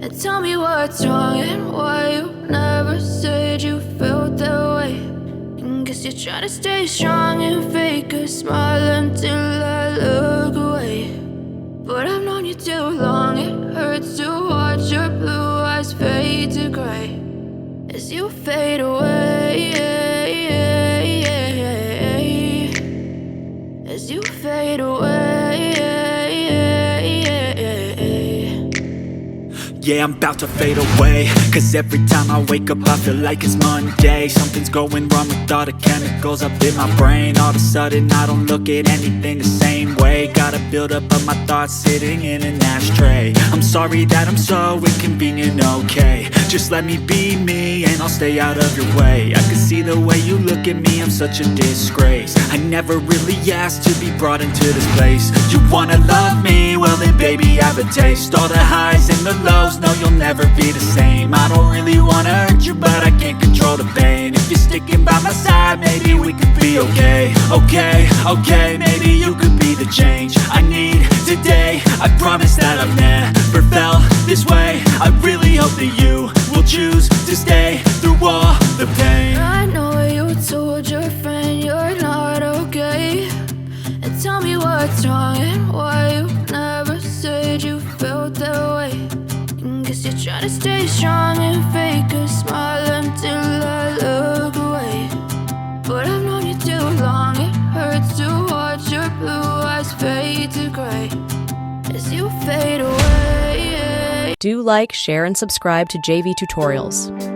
And tell me what's wrong and why you never said you felt that way. And guess you're trying to stay strong and fake a smile until I look away. But I've known you too long, it hurts to watch your blue eyes fade to gray as you fade away, as you fade away. Yeah, I'm about to fade away, cause every time I wake up I feel like it's Monday. Something's going wrong with all the chemicals up in my brain. All of a sudden I don't look at anything the same way. Gotta build up of my thoughts sitting in an ashtray. I'm sorry that I'm so inconvenient, okay. Just let me be me and I'll stay out of your way. I can see the way you look at me, I'm such a disgrace. I never really asked to be brought into this place. You wanna love me? Well then baby have a taste. All the highs and the lows, no you'll never be the same. I don't really wanna hurt you but I can't control the pain. If you're sticking by my side maybe we could be okay. Okay, maybe you could be the change I need today. I promise that I've never felt this way. I really hope that you will choose to stay through all the pain. I know you told your friend you're not okay. And tell me what's wrong and why you never said you felt that way. And guess you're trying to stay strong and fake a smile until I look away. But I've known you too long, it hurts to watch your blue eyes fade to gray as you fade away. Do like, share, and subscribe to JV Tutorials.